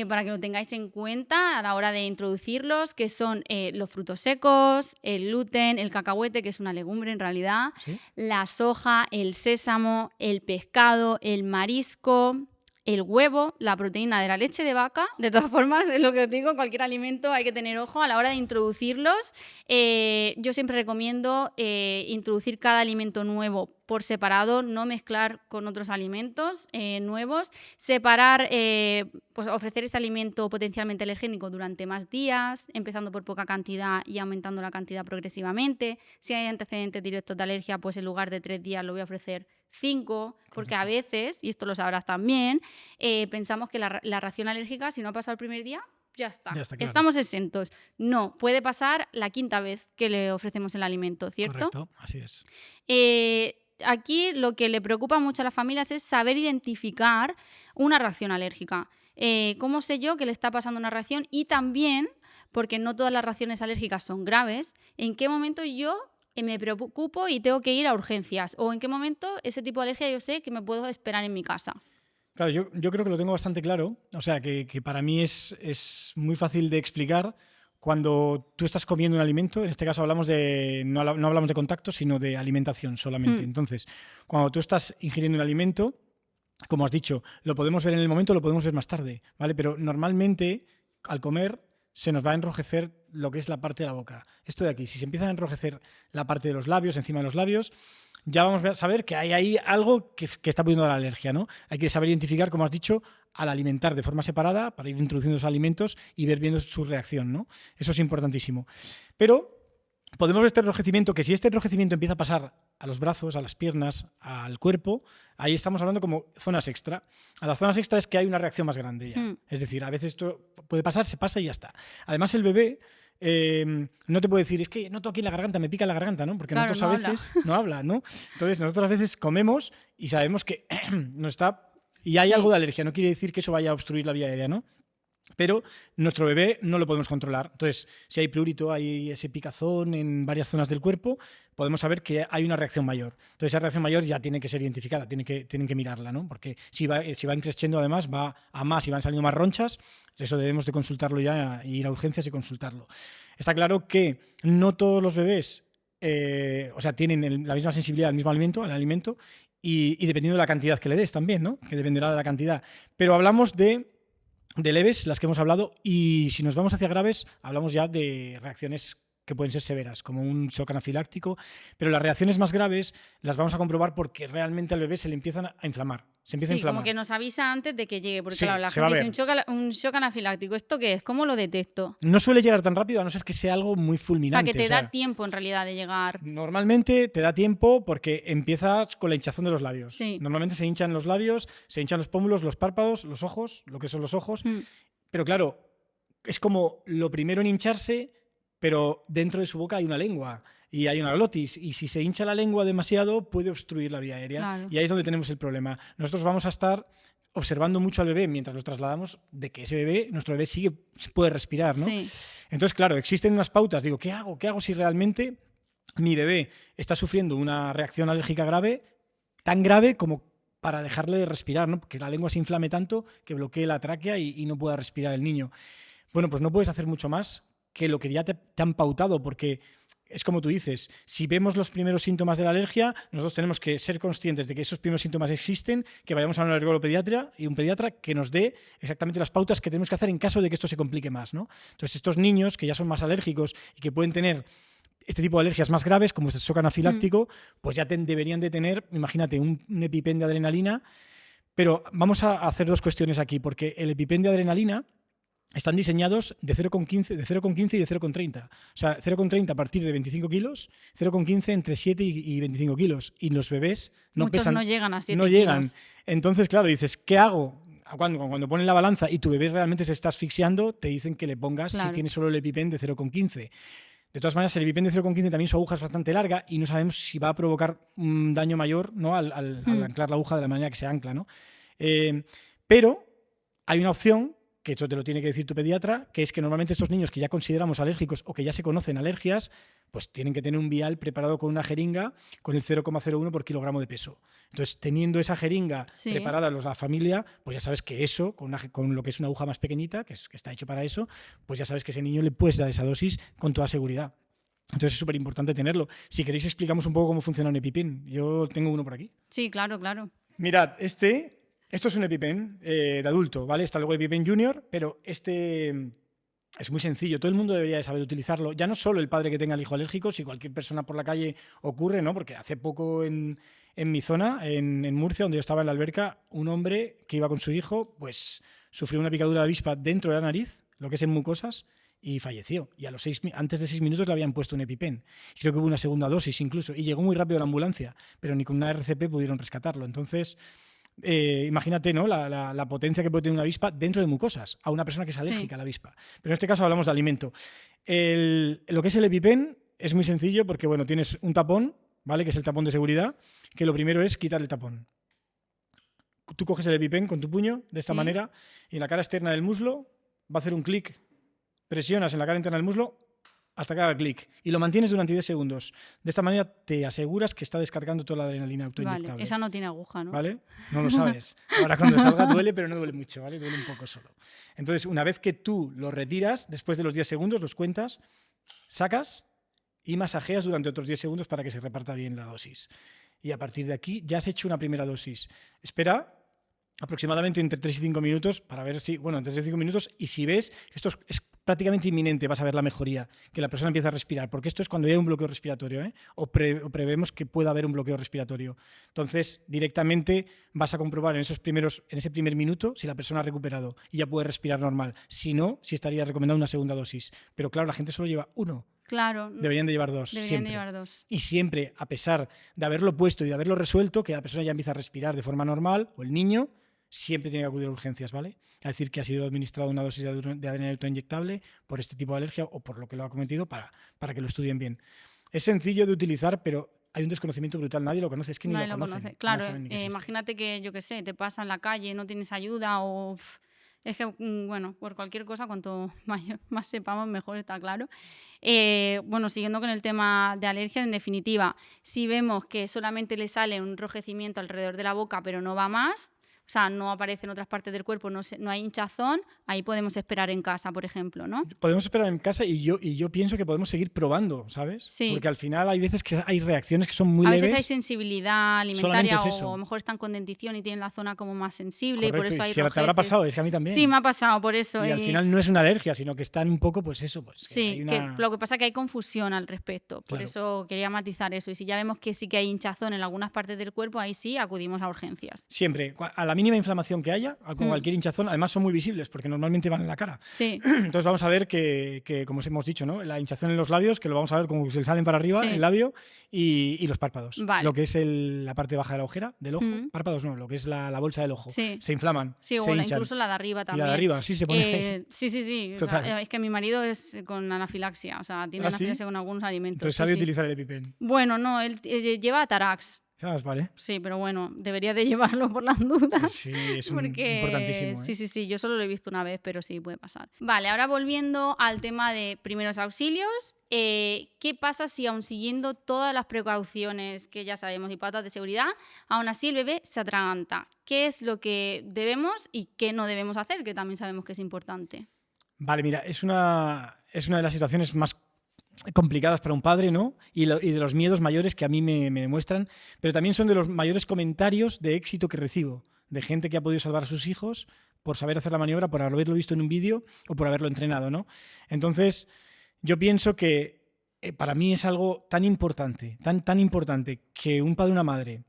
para que lo tengáis en cuenta a la hora de introducirlos, que son los frutos secos, el gluten, el cacahuete, que es una legumbre en realidad, la soja, el sésamo, el pescado, el marisco, el huevo, la proteína de la leche de vaca. De todas formas, es lo que os digo, cualquier alimento hay que tener ojo a la hora de introducirlos. Yo siempre recomiendo introducir cada alimento nuevo por separado, no mezclar con otros alimentos nuevos, separar, pues ofrecer ese alimento potencialmente alergénico durante más días, empezando por poca cantidad y aumentando la cantidad progresivamente. Si hay antecedentes directos de alergia, pues en lugar de 3 días lo voy a ofrecer 5, porque a veces, y esto lo sabrás también, pensamos que la reacción alérgica, si no ha pasado el primer día, ya está claro. Estamos exentos. No, puede pasar la 5ª vez que le ofrecemos el alimento, ¿cierto? Correcto, así es. Aquí lo que le preocupa mucho a las familias es saber identificar una reacción alérgica. ¿Cómo sé yo que le está pasando una reacción? Y también, porque no todas las reacciones alérgicas son graves, ¿en qué momento yo me preocupo y tengo que ir a urgencias? ¿O en qué momento ese tipo de alergia yo sé que me puedo esperar en mi casa? Claro, yo creo que lo tengo bastante claro. O sea, que para mí es muy fácil de explicar. Cuando tú estás comiendo un alimento, en este caso hablamos no hablamos de contacto, sino de alimentación solamente. Entonces, cuando tú estás ingiriendo un alimento, como has dicho, lo podemos ver en el momento, lo podemos ver más tarde, ¿vale? Pero normalmente, al comer, se nos va a enrojecer lo que es la parte de la boca. Esto de aquí, si se empieza a enrojecer la parte de los labios, encima de los labios, ya vamos a saber que hay ahí algo que está pudiendo dar alergia, ¿no? Hay que saber identificar, como has dicho, al alimentar de forma separada para ir introduciendo los alimentos y ver viendo su reacción, ¿no? Eso es importantísimo. Pero podemos ver este enrojecimiento, que si este enrojecimiento empieza a pasar a los brazos, a las piernas, al cuerpo, ahí estamos hablando como zonas extra. A las zonas extra es que hay una reacción más grande ya. Es decir, a veces esto puede pasar, se pasa y ya está. Además, el bebé no te puede decir, es que noto aquí en la garganta, me pica la garganta, ¿no? Porque claro, nosotros a veces no habla, ¿no? Entonces, nosotros a veces comemos y sabemos que nos está... Y hay algo de alergia, no quiere decir que eso vaya a obstruir la vía aérea, ¿no? Pero nuestro bebé no lo podemos controlar. Entonces, si hay prurito, hay ese picazón en varias zonas del cuerpo, podemos saber que hay una reacción mayor. Entonces, esa reacción mayor ya tiene que ser identificada, tienen que mirarla, ¿no? Porque si va creciendo, además, va a más y van saliendo más ronchas, eso debemos de consultarlo ya, ir a urgencias y consultarlo. Está claro que no todos los bebés o sea, tienen la misma sensibilidad al mismo alimento, y dependiendo de la cantidad que le des también, ¿no? Que dependerá de la cantidad. Pero hablamos de leves, las que hemos hablado, y si nos vamos hacia graves, hablamos ya de reacciones que pueden ser severas, como un shock anafiláctico, pero las reacciones más graves las vamos a comprobar porque realmente al bebé se le empiezan a inflamar. Se empieza a inflamar. Como que nos avisa antes de que llegue, porque Sí, claro, la se va a gente dice ver. un shock anafiláctico. ¿Esto qué es? ¿Cómo lo detecto? No suele llegar tan rápido, a no ser que sea algo muy O sea, fulminante. que te da tiempo en realidad de llegar. Normalmente te da tiempo porque empiezas con la hinchazón de los labios. Sí. Normalmente se hinchan los labios, se hinchan los pómulos, los párpados, los ojos, lo que son los ojos. Pero claro, es como lo primero en hincharse, pero dentro de su boca hay una lengua y hay una glotis. Y si se hincha la lengua demasiado, puede obstruir la vía aérea. Claro. Y ahí es donde tenemos el problema. Nosotros vamos a estar observando mucho al bebé mientras lo trasladamos de que nuestro bebé puede respirar, ¿no? Sí. Entonces, claro, existen unas pautas. Digo, ¿qué hago? ¿Qué hago si realmente mi bebé está sufriendo una reacción alérgica grave, tan grave como para dejarle de respirar, ¿no? Que la lengua se inflame tanto que bloquee la tráquea y no pueda respirar el niño? Bueno, pues no puedes hacer mucho más que lo que ya te han pautado, porque es como tú dices, si vemos los primeros síntomas de la alergia, nosotros tenemos que ser conscientes de que esos primeros síntomas existen, que vayamos a un alergólogo-pediatra y un pediatra que nos dé exactamente las pautas que tenemos que hacer en caso de que esto se complique más, ¿no? Entonces, estos niños que ya son más alérgicos y que pueden tener este tipo de alergias más graves, como este shock anafiláctico, pues ya deberían de tener, imagínate, un EpiPen de adrenalina. Pero vamos a hacer dos cuestiones aquí, porque el EpiPen de adrenalina están diseñados de 0,15 y de 0,30. O sea, 0,30 a partir de 25 kilos, 0,15 entre 7 y 25 kilos. Y los bebés no Muchos pesan. no llegan a 7 no llegan. kilos. Entonces, claro, dices, ¿qué hago? Cuando ponen la balanza y tu bebé realmente se está asfixiando, te dicen que le pongas, si tienes solo el EpiPen, de 0,15. De todas maneras, el EpiPen de 0,15 también su aguja es bastante larga y no sabemos si va a provocar un daño mayor, ¿no? al anclar la aguja de la manera que se ancla, ¿no? Pero hay una opción, que esto te lo tiene que decir tu pediatra, que es que normalmente estos niños que ya consideramos alérgicos o que ya se conocen alergias, pues tienen que tener un vial preparado con una jeringa con el 0,01 por kilogramo de peso. Entonces, teniendo esa jeringa preparada la familia, pues ya sabes que eso, con lo que es una aguja más pequeñita, que está hecho para eso, pues ya sabes que a ese niño le puedes dar esa dosis con toda seguridad. Entonces es súper importante tenerlo. Si queréis explicamos un poco cómo funciona un EpiPen. Yo tengo uno por aquí. Sí, claro, claro. Mirad, esto es un EpiPen de adulto, ¿vale? Está luego el EpiPen Junior, pero este es muy sencillo. Todo el mundo debería de saber utilizarlo. Ya no solo el padre que tenga el hijo alérgico, si cualquier persona por la calle ocurre, ¿no? Porque hace poco en mi zona, en Murcia, donde yo estaba en la alberca, un hombre que iba con su hijo, pues sufrió una picadura de avispa dentro de la nariz, lo que es en mucosas, y falleció. Y antes de 6 minutos le habían puesto un EpiPen. Creo que hubo una segunda dosis incluso. Y llegó muy rápido la ambulancia, pero ni con una RCP pudieron rescatarlo. Entonces, imagínate, ¿no? la potencia que puede tener una avispa dentro de mucosas, a una persona que es alérgica a la avispa. Pero en este caso hablamos de alimento. Lo que es el EpiPen es muy sencillo porque, bueno, tienes un tapón, ¿vale? Que es el tapón de seguridad, que lo primero es quitar el tapón. Tú coges el EpiPen con tu puño, de esta manera, y en la cara externa del muslo va a hacer un clic. Presionas en la cara interna del muslo hasta que haga clic y lo mantienes durante 10 segundos. De esta manera te aseguras que está descargando toda la adrenalina autoinyectable. Vale, esa no tiene aguja, ¿no? ¿Vale? No lo sabes. Ahora cuando salga duele, pero no duele mucho, ¿vale? Duele un poco solo. Entonces, una vez que tú lo retiras, después de los 10 segundos, los cuentas, sacas y masajeas durante otros 10 segundos para que se reparta bien la dosis. Y a partir de aquí ya has hecho una primera dosis. Espera aproximadamente entre 3 y 5 minutos para ver si, bueno, entre 3 y 5 minutos, y si ves, esto es prácticamente inminente, vas a ver la mejoría, que la persona empieza a respirar, porque esto es cuando hay un bloqueo respiratorio, o prevemos que pueda haber un bloqueo respiratorio. Entonces, directamente vas a comprobar en ese primer minuto si la persona ha recuperado y ya puede respirar normal. Si no, sí estaría recomendando una segunda dosis. Pero claro, la gente solo lleva uno. Claro. Deberían de llevar dos. Deberían de llevar dos. Y siempre, a pesar de haberlo puesto y de haberlo resuelto, que la persona ya empieza a respirar de forma normal, o el niño, siempre tiene que acudir a urgencias, ¿vale? A decir que ha sido administrado una dosis de adrenalina autoinyectable por este tipo de alergia o por lo que lo ha cometido para que lo estudien bien. Es sencillo de utilizar, pero hay un desconocimiento brutal. Nadie lo conoce, es que ni lo conoce. Claro, imagínate que, yo qué sé, te pasa en la calle, no tienes ayuda o... Es que, bueno, por cualquier cosa, cuanto más sepamos, mejor, está claro. Bueno, siguiendo con el tema de alergia, en definitiva, si vemos que solamente le sale un enrojecimiento alrededor de la boca, pero no va más, o sea, no aparece en otras partes del cuerpo, no hay hinchazón, ahí podemos esperar en casa, por ejemplo, ¿no? Podemos esperar en casa y yo pienso que podemos seguir probando, ¿sabes? Sí. Porque al final hay veces que hay reacciones que son muy A leves. veces hay sensibilidad alimentaria Solamente es eso. o a lo mejor están con dentición y tienen la zona como más sensible. Correcto, Y por eso hay si te habrá rojeces. pasado, es que a mí también. Sí, me ha pasado, por eso. Y al final no es una alergia, sino que están un poco, pues eso. Pues, Sí, hay una... que lo que pasa es que hay confusión al respecto. Por Claro. eso quería matizar eso. Y si ya vemos que sí que hay hinchazón en algunas partes del cuerpo, ahí sí acudimos a urgencias. Siempre, a la mínima inflamación que haya, con cualquier hinchazón, además son muy visibles porque normalmente van en la cara. Sí. Entonces vamos a ver que, como os hemos dicho, ¿no? La hinchazón en los labios, que lo vamos a ver como se le salen para arriba, Sí. el labio, y los párpados. Vale. Lo que es la parte baja de la ojera, del ojo. Párpados no, lo que es la bolsa del ojo. Sí. Se inflaman, Sí, se o hinchan. incluso la de arriba Y también. la de arriba, sí, se pone... Sí. O Total. sea, es que mi marido es con anafilaxia. O sea, tiene ¿Ah, sí? anafilaxia con algunos alimentos. Entonces Sí, sabe sí. utilizar el EpiPen. Bueno, no, él lleva Atarax. ¿Vale? Sí, pero bueno, debería de llevarlo por las dudas. Sí, es Porque importantísimo. ¿eh? Sí, yo solo lo he visto una vez, pero sí puede pasar. Vale, ahora volviendo al tema de primeros auxilios, ¿qué pasa si aun siguiendo todas las precauciones que ya sabemos y pautas de seguridad, aún así el bebé se atraganta? ¿Qué es lo que debemos y qué no debemos hacer? Que también sabemos que es importante. Vale, mira, es una de las situaciones más complicadas para un padre, ¿no? Y de los miedos mayores que a mí me demuestran, pero también son de los mayores comentarios de éxito que recibo, de gente que ha podido salvar a sus hijos por saber hacer la maniobra, por haberlo visto en un vídeo o por haberlo entrenado, ¿no? Entonces, yo pienso que para mí es algo tan importante, tan importante, que un padre y una madre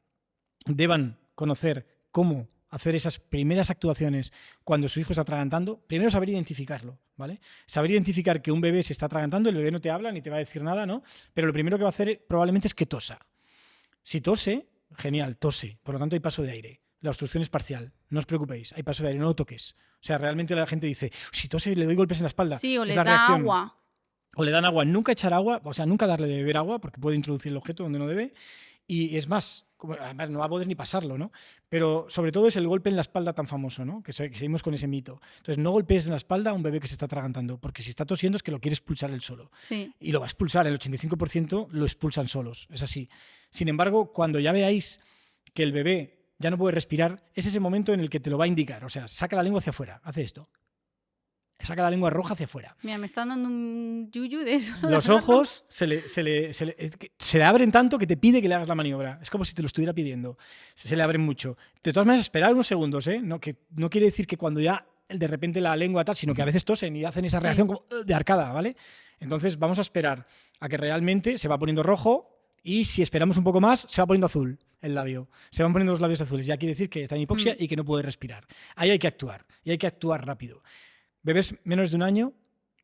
deban conocer cómo hacer esas primeras actuaciones cuando su hijo está atragantando. Primero saber identificarlo, ¿vale? Saber identificar que un bebé se está atragantando, el bebé no te habla ni te va a decir nada, ¿no? Pero lo primero que va a hacer probablemente es que tosa. Si tose, genial, tose. Por lo tanto hay paso de aire. La obstrucción es parcial. No os preocupéis, hay paso de aire, no lo toques. O sea, realmente la gente dice, si tose le doy golpes en la espalda. Sí, o Es le la da reacción. agua. O le dan agua. Nunca echar agua, o sea, nunca darle de beber agua porque puede introducir el objeto donde no debe. Y es más, además no va a poder ni pasarlo, ¿no? Pero sobre todo es el golpe en la espalda tan famoso, ¿no? Que seguimos con ese mito. Entonces, no golpees en la espalda a un bebé que se está atragantando, porque si está tosiendo es que lo quiere expulsar él solo. Sí. Y lo va a expulsar, el 85% lo expulsan solos, es así. Sin embargo, cuando ya veáis que el bebé ya no puede respirar, es ese momento en el que te lo va a indicar. O sea, saca la lengua hacia afuera, hace esto. Saca la lengua roja hacia afuera. Mira, me están dando un yuyu de eso. Los ojos se le abren tanto que te pide que le hagas la maniobra. Es como si te lo estuviera pidiendo. Se le abren mucho. De todas maneras, esperar unos segundos, ¿eh? No, que no quiere decir que cuando ya de repente la lengua tal, sino que a veces tosen y hacen esa reacción como de arcada, ¿vale? Entonces vamos a esperar a que realmente se va poniendo rojo y si esperamos un poco más, se va poniendo azul el labio. Se van poniendo los labios azules. Ya quiere decir que está en hipoxia y que no puede respirar. Ahí hay que actuar. Y hay que actuar rápido. Bebés menos de un año,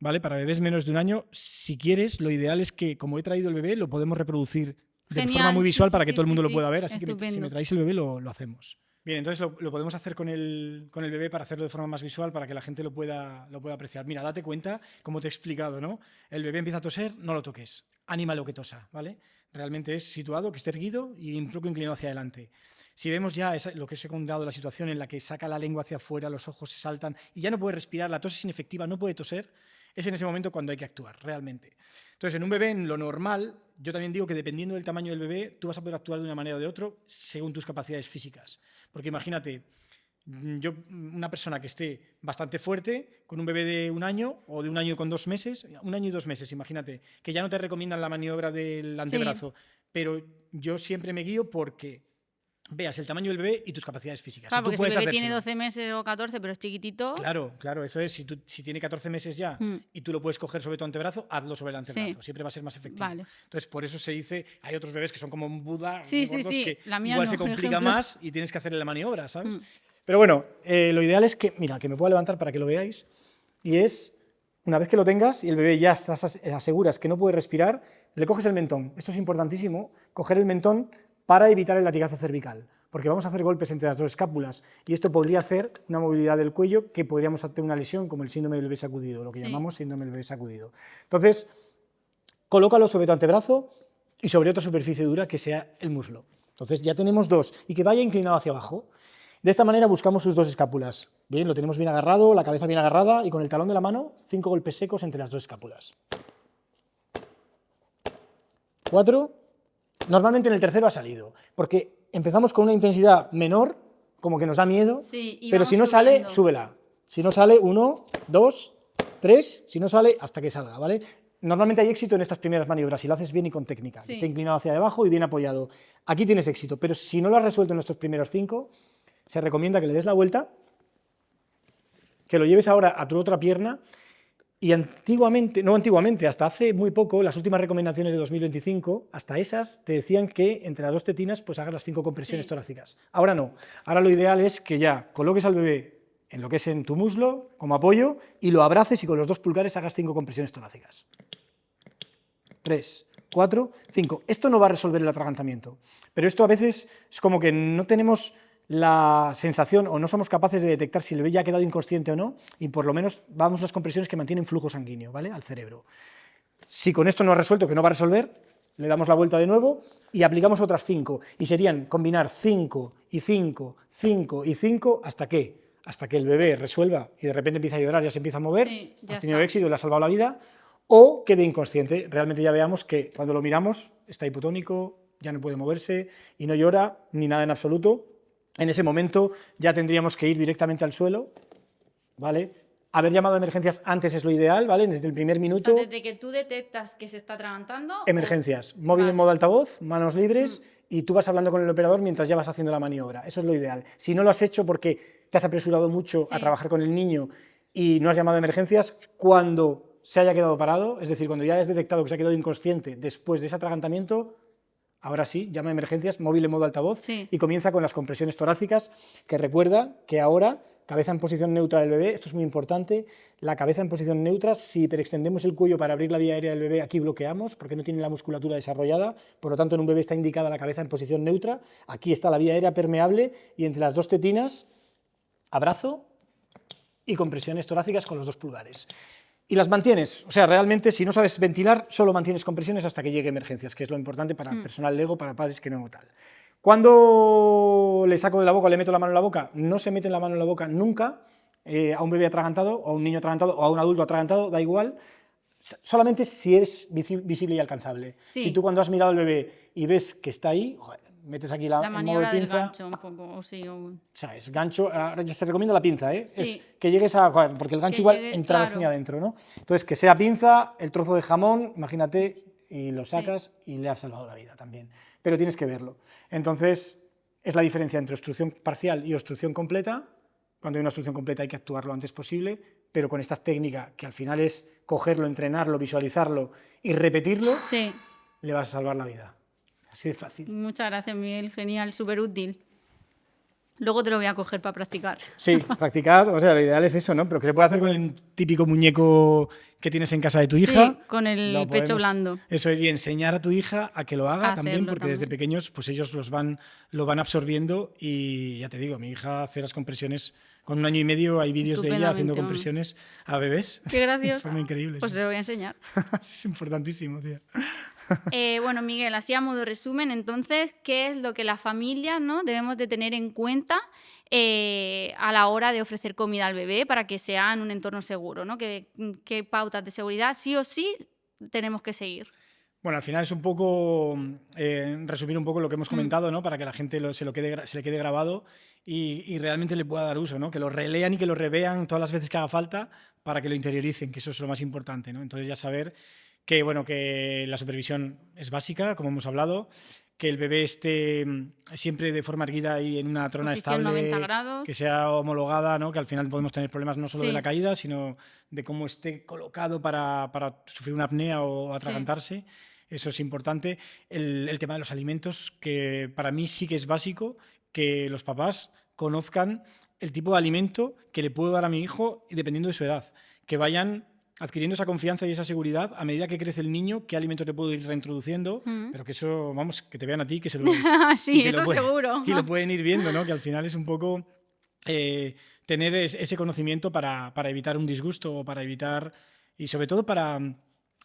¿vale? Para bebés menos de un año, si quieres, lo ideal es que, como he traído el bebé, lo podemos reproducir de Genial, forma muy visual sí, para que todo el mundo sí, lo pueda ver. Así que estupendo. si me traéis el bebé, lo hacemos. Bien, entonces lo podemos hacer con el bebé para hacerlo de forma más visual, para que la gente lo pueda apreciar. Mira, date cuenta, como te he explicado, ¿no? El bebé empieza a toser, no lo toques. Anímalo que tosa, ¿vale? Realmente es situado, que esté erguido y un poco inclinado hacia adelante. Si vemos ya lo que os he contado, la situación en la que saca la lengua hacia afuera, los ojos se saltan y ya no puede respirar, la tos es inefectiva, no puede toser, es en ese momento cuando hay que actuar, realmente. Entonces, en un bebé, en lo normal, yo también digo que dependiendo del tamaño del bebé, tú vas a poder actuar de una manera o de otra según tus capacidades físicas. Porque imagínate, una persona que esté bastante fuerte, con un bebé de un año o de un año con 2 meses, 1 año y 2 meses, imagínate, que ya no te recomiendan la maniobra del antebrazo, pero yo siempre me guío porque veas el tamaño del bebé y tus capacidades físicas. Claro, si porque tú puedes si el bebé tiene hacérselo. 12 meses o 14, pero es chiquitito. Claro, eso es. Si tiene 14 meses ya y tú lo puedes coger sobre tu antebrazo, hazlo sobre el antebrazo. Sí. Siempre va a ser más efectivo. Vale. Entonces, por eso se dice, hay otros bebés que son como un Buda, Sí, muy gordos, que la mía igual no, se por complica ejemplo. más y tienes que hacerle la maniobra, ¿sabes? Pero bueno, lo ideal es que, mira, que me pueda levantar para que lo veáis. Y es, una vez que lo tengas y el bebé ya aseguras que no puede respirar, le coges el mentón. Esto es importantísimo, coger el mentón para evitar el latigazo cervical. Porque vamos a hacer golpes entre las 2 escápulas y esto podría hacer una movilidad del cuello que podríamos tener una lesión como el síndrome del bebé sacudido, lo que llamamos síndrome del bebé sacudido. Entonces, colócalo sobre tu antebrazo y sobre otra superficie dura que sea el muslo. Entonces ya tenemos 2 y que vaya inclinado hacia abajo. De esta manera buscamos sus 2 escápulas. Bien, lo tenemos bien agarrado, la cabeza bien agarrada y con el talón de la mano 5 golpes secos entre las 2 escápulas. 4. Normalmente en el tercero ha salido, porque empezamos con una intensidad menor como que nos da miedo, Sí, y pero vamos si no sale, subiendo. súbela. Si no sale, 1, 2, 3, si no sale, hasta que salga, ¿vale? Normalmente hay éxito en estas primeras maniobras, si lo haces bien y con técnica, que Sí. esté inclinado hacia abajo y bien apoyado. Aquí tienes éxito, pero si no lo has resuelto en estos primeros 5, se recomienda que le des la vuelta, que lo lleves ahora a tu otra pierna, y antiguamente, hasta hace muy poco, las últimas recomendaciones de 2025, hasta esas te decían que entre las 2 tetinas pues hagas las 5 compresiones Sí. torácicas. Ahora no, ahora lo ideal es que ya coloques al bebé en lo que es en tu muslo, como apoyo, y lo abraces y con los 2 pulgares hagas 5 compresiones torácicas. 3, 4, 5. Esto no va a resolver el atragantamiento, pero esto a veces es como que no tenemos la sensación o no somos capaces de detectar si el bebé ya ha quedado inconsciente o no, y por lo menos vamos las compresiones que mantienen flujo sanguíneo, ¿vale?, al cerebro. Si con esto no ha resuelto, que no va a resolver, le damos la vuelta de nuevo y aplicamos otras 5, y serían combinar 5 y 5, 5 y 5, ¿hasta qué? Hasta que el bebé resuelva y de repente empieza a llorar, ya se empieza a mover, Sí, ya has tenido está. éxito y le has salvado la vida, o quede inconsciente. Realmente ya veamos que cuando lo miramos está hipotónico, ya no puede moverse y no llora ni nada en absoluto. En ese momento ya tendríamos que ir directamente al suelo, ¿vale? Haber llamado a emergencias antes es lo ideal, ¿vale? Desde el primer O minuto. sea, desde que tú detectas que se está atragantando. Emergencias, móvil en Vale. modo altavoz, manos libres, y tú vas hablando con el operador mientras ya vas haciendo la maniobra. Eso es lo ideal. Si no lo has hecho porque te has apresurado mucho a Sí. trabajar con el niño y no has llamado a emergencias, cuando se haya quedado parado, es decir, cuando ya has detectado que se ha quedado inconsciente después de ese atragantamiento, ahora sí, llama a emergencias, móvil en modo altavoz, Sí. y comienza con las compresiones torácicas, que recuerda que ahora, cabeza en posición neutra del bebé, esto es muy importante, la cabeza en posición neutra, si hiperextendemos el cuello para abrir la vía aérea del bebé, aquí bloqueamos, porque no tiene la musculatura desarrollada, por lo tanto en un bebé está indicada la cabeza en posición neutra, aquí está la vía aérea permeable, y entre las 2 tetinas, abrazo y compresiones torácicas con los 2 pulgares. Y las mantienes, o sea, realmente si no sabes ventilar, solo mantienes compresiones hasta que llegue emergencias, que es lo importante para personal lego, para padres que no tal. Cuando le saco de la boca o le meto la mano en la boca, no se mete la mano en la boca nunca, a un bebé atragantado, o a un niño atragantado, o a un adulto atragantado, da igual, solamente si es visible y alcanzable. Sí. Si tú cuando has mirado al bebé y ves que está ahí, joder, metes aquí La el modo de maniobra del pinza. gancho, un poco, o sí. ¿Sabes? Gancho, ahora ya se recomienda la pinza, ¿eh? Sí. Es que llegues a. Joder, porque el gancho Que igual llegue, entrarás claro. muy adentro, ¿no? Entonces, que sea pinza, el trozo de jamón, imagínate, y lo sacas y le has salvado la vida también. Pero tienes que verlo. Entonces, es la diferencia entre obstrucción parcial y obstrucción completa. Cuando hay una obstrucción completa hay que actuar lo antes posible, pero con esta técnica, que al final es cogerlo, entrenarlo, visualizarlo y repetirlo, Sí. le vas a salvar la vida. Así de fácil. Muchas gracias, Miguel. Genial, súper útil. Luego te lo voy a coger para practicar. Sí, practicar, o sea, lo ideal es eso, ¿no? Pero que se puede hacer con el típico muñeco que tienes en casa de tu hija. Sí, con el Lo pecho podemos- blando. Eso es, y enseñar a tu hija a que lo haga A también, hacerlo porque desde también. pequeños pues ellos lo van absorbiendo, y ya te digo, mi hija hace las compresiones con 1 año y medio, hay vídeos de ella haciendo Estupendamente, vamos. compresiones a bebés. Qué gracioso. Son increíbles. Pues te lo voy a enseñar. Es importantísimo, tío. Bueno, Miguel, así a modo resumen, entonces, ¿qué es lo que las familias, ¿no?, debemos de tener en cuenta a la hora de ofrecer comida al bebé para que sea en un entorno seguro, ¿no? ¿Qué pautas de seguridad sí o sí tenemos que seguir? Bueno, al final es un poco resumir un poco lo que hemos comentado, ¿no? Para que la gente se le quede grabado y realmente le pueda dar uso, ¿no? Que lo relean y que lo revean todas las veces que haga falta para que lo interioricen, que eso es lo más importante, ¿no? Entonces ya saber que, bueno, que la supervisión es básica, como hemos hablado, que el bebé esté siempre de forma erguida y en una trona Posición estable, 90 grados. que sea homologada, ¿no? Que al final podemos tener problemas no solo de Sí. la caída, sino de cómo esté colocado para sufrir una apnea o Sí. atragantarse. Eso es importante. El tema de los alimentos, que para mí sí que es básico, que los papás conozcan el tipo de alimento que le puedo dar a mi hijo dependiendo de su edad. Que vayan adquiriendo esa confianza y esa seguridad a medida que crece el niño, qué alimentos le puedo ir reintroduciendo, pero que eso, vamos, que te vean a ti, que se lo des. Sí, Y que eso seguro. Y lo pueden ir viendo, ¿no? Que al final es un poco tener ese conocimiento para evitar un disgusto o para evitar, y sobre todo para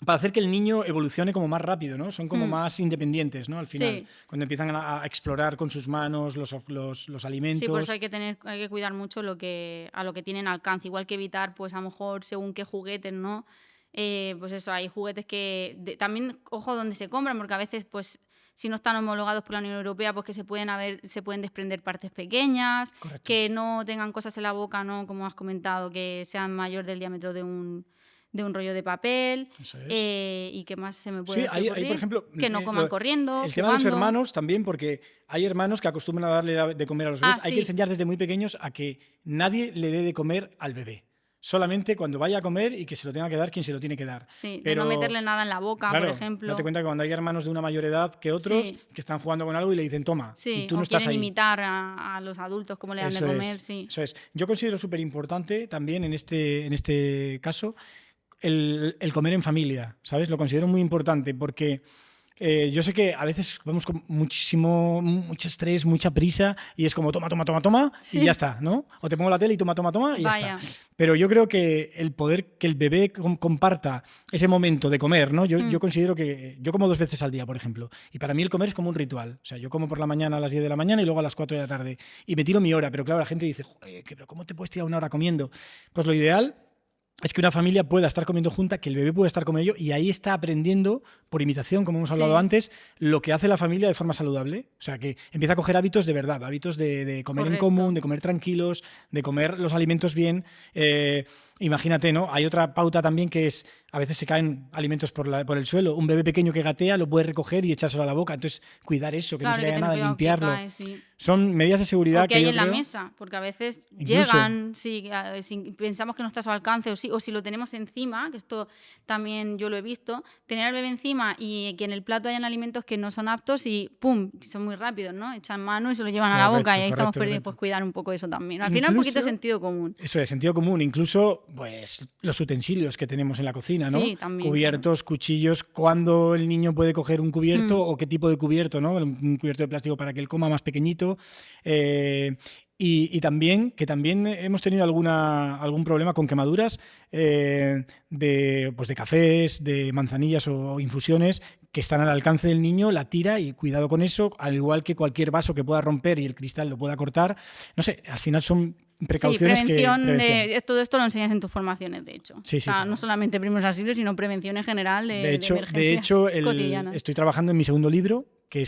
hacer que el niño evolucione como más rápido, ¿no? Son como más independientes, ¿no? Al final, Sí. cuando empiezan a explorar con sus manos los alimentos. Sí, por eso hay que cuidar mucho a lo que tienen alcance, igual que evitar, pues a lo mejor según qué juguetes, ¿no? Pues eso, hay juguetes que también, ojo, donde se compran, porque a veces pues si no están homologados por la Unión Europea, pues que se pueden desprender partes pequeñas, Correcto. que no tengan cosas en la boca, ¿no? Como has comentado, que sean mayor del diámetro de un rollo de papel. Eso es. ¿Y qué más se me puede Sí, hay, ocurrir? por ejemplo, Que no coman corriendo, el tema de los jugando. hermanos también, porque hay hermanos que acostumbran a darle de comer a los bebés. Hay sí. que enseñar desde muy pequeños a que nadie le dé de comer al bebé. Solamente cuando vaya a comer y que se lo tenga que dar quien se lo tiene que dar. Sí, pero de no meterle nada en la boca, claro, por ejemplo. date cuenta que cuando hay hermanos de una mayor edad que otros que están jugando con algo y le dicen toma, y tú no estás ahí. Quieren imitar a los adultos como le dan de comer. Eso es. Yo considero súper importante también en este caso el comer en familia, ¿sabes? Lo considero muy importante porque yo sé que a veces vamos con mucho estrés, mucha prisa y es como toma y ya está, ¿no? O te pongo la tele y toma y ya está. Pero yo creo que el poder que el bebé comparta ese momento de comer, ¿no? Yo considero que yo como 2 veces al día, por ejemplo, y para mí el comer es como un ritual. O sea, yo como por la mañana a las 10 de la mañana y luego a las 4 de la tarde y me tiro mi hora, pero claro, la gente dice, pero ¿cómo te puedes tirar una hora comiendo? Pues lo ideal es que una familia pueda estar comiendo junta, que el bebé pueda estar con ello y ahí está aprendiendo, por imitación, como hemos hablado antes, lo que hace la familia de forma saludable. O sea, que empieza a coger hábitos de verdad, hábitos de comer en común, de comer tranquilos, de comer los alimentos bien. Imagínate, ¿no? Hay otra pauta también que es, a veces se caen alimentos por el suelo. Un bebé pequeño que gatea lo puede recoger y echárselo a la boca. Entonces, cuidar eso, que no se caiga nada, limpiarlo. Son medidas de seguridad que hay en la mesa, porque a veces llegan, si pensamos que no está a su alcance, o si lo tenemos encima, que esto también yo lo he visto, tener al bebé encima y que en el plato hayan alimentos que no son aptos y ¡pum! Son muy rápidos, ¿no? Echan mano y se lo llevan a la boca y ahí estamos perdidos, pues cuidar un poco eso también. Al final un poquito de sentido común. Eso es, sentido común. Incluso pues los utensilios que tenemos en la cocina, ¿no? Sí, también, cubiertos, cuchillos, cuándo el niño puede coger un cubierto o qué tipo de cubierto, ¿no? Un cubierto de plástico para que él coma más pequeñito. Y también hemos tenido algún problema con quemaduras de cafés, de manzanillas o infusiones que están al alcance del niño, la tira y cuidado con eso, al igual que cualquier vaso que pueda romper y el cristal lo pueda cortar. No sé, al final son precauciones prevención. Todo esto lo enseñas en tus formaciones, de hecho. Sí, claro. No solamente primeros auxilios, sino prevención en general de emergencias cotidianas. Estoy trabajando en mi segundo libro, que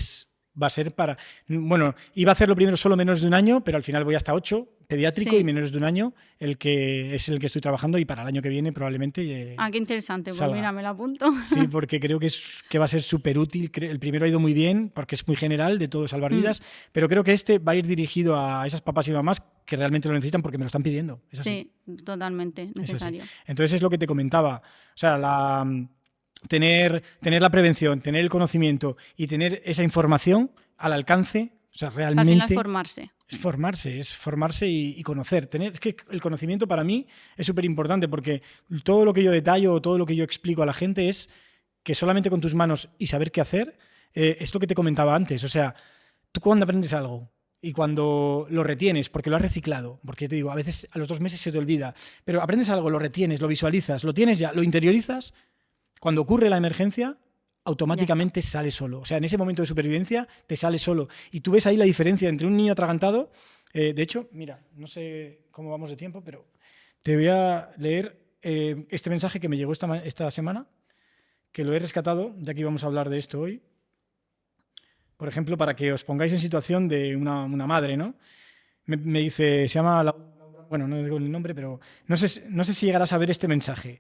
va a ser para... Bueno, iba a hacerlo primero solo menos de un año, pero al final voy hasta 8, pediátrico y menos de un año, el que estoy trabajando y para el año que viene probablemente... qué interesante, salga. Pues mira, me lo apunto. Sí, porque creo que va a ser súper útil. El primero ha ido muy bien, porque es muy general, de todo salvar vidas, pero creo que este va a ir dirigido a esas papás y mamás que realmente lo necesitan porque me lo están pidiendo. Es así. Sí, totalmente necesario. Entonces es lo que te comentaba. O sea, tener la prevención, tener el conocimiento y tener esa información al alcance, o sea, realmente... Al final Es formarse y conocer. Es que el conocimiento para mí es súper importante porque todo lo que yo detallo, todo lo que yo explico a la gente es que solamente con tus manos y saber qué hacer, es lo que te comentaba antes. O sea, tú cuando aprendes algo y cuando lo retienes porque lo has reciclado, porque te digo, a veces a los 2 meses se te olvida, pero aprendes algo, lo retienes, lo visualizas, lo tienes ya, lo interiorizas, cuando ocurre la emergencia, automáticamente sale solo. O sea, en ese momento de supervivencia te sale solo. Y tú ves ahí la diferencia entre un niño atragantado. De hecho, mira, no sé cómo vamos de tiempo, pero te voy a leer este mensaje que me llegó esta semana, que lo he rescatado, ya que íbamos a hablar de esto hoy. Por ejemplo, para que os pongáis en situación de una madre, ¿no? Me dice, se llama... Bueno, no digo el nombre, pero no sé si llegarás a ver este mensaje.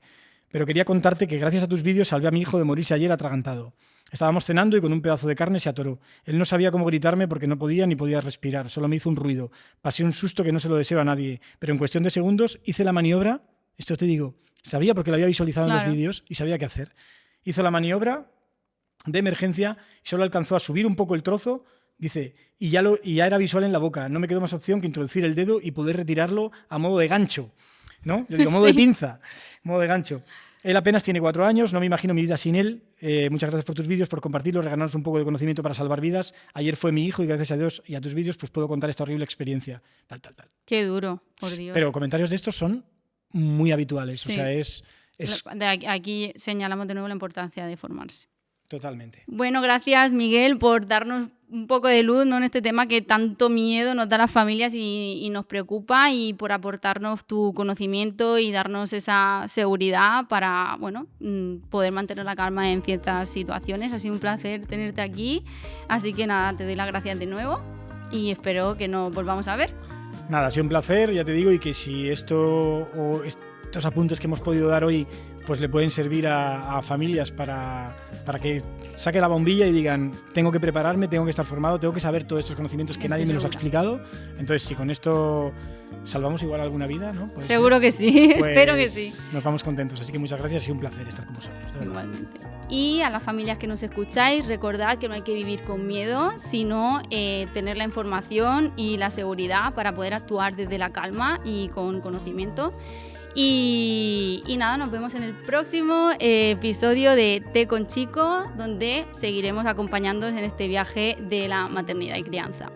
Pero quería contarte que gracias a tus vídeos salvé a mi hijo de morirse ayer atragantado. Estábamos cenando y con un pedazo de carne se atoró. Él no sabía cómo gritarme porque no podía ni podía respirar, solo me hizo un ruido. Pasé un susto que no se lo deseo a nadie, pero en cuestión de segundos hice la maniobra, esto te digo, sabía porque lo había visualizado en los vídeos y sabía qué hacer. Hizo la maniobra de emergencia y solo alcanzó a subir un poco el trozo, dice, y ya era visual en la boca. No me quedó más opción que introducir el dedo y poder retirarlo a modo de gancho. ¿No? Yo digo, modo de pinza, modo de gancho. Él apenas tiene 4 años, no me imagino mi vida sin él. Muchas gracias por tus vídeos, por compartirlos, regalarnos un poco de conocimiento para salvar vidas. Ayer fue mi hijo y gracias a Dios y a tus vídeos pues puedo contar esta horrible experiencia. Tal. Qué duro, por Dios. Pero comentarios de estos son muy habituales. Sí. O sea, Aquí señalamos de nuevo la importancia de formarse. Totalmente. Bueno, gracias Miguel por darnos un poco de luz, ¿no?, en este tema que tanto miedo nos da a las familias y nos preocupa, y por aportarnos tu conocimiento y darnos esa seguridad para, bueno, poder mantener la calma en ciertas situaciones. Ha sido un placer tenerte aquí, así que nada, te doy las gracias de nuevo y espero que nos volvamos a ver. Nada, ha sido un placer, ya te digo, y que si esto o estos apuntes que hemos podido dar hoy pues le pueden servir a familias para que saque la bombilla y digan, tengo que prepararme, tengo que estar formado, tengo que saber todos estos conocimientos que nadie me los ha explicado. Entonces, si con esto salvamos igual alguna vida, ¿no? Pues, seguro que sí, pues espero que sí. Nos vamos contentos, así que muchas gracias y un placer estar con vosotros. Igualmente. Y a las familias que nos escucháis, recordad que no hay que vivir con miedo, sino tener la información y la seguridad para poder actuar desde la calma y con conocimiento. Y nada, nos vemos en el próximo episodio de Té con Chico, donde seguiremos acompañándoos en este viaje de la maternidad y crianza.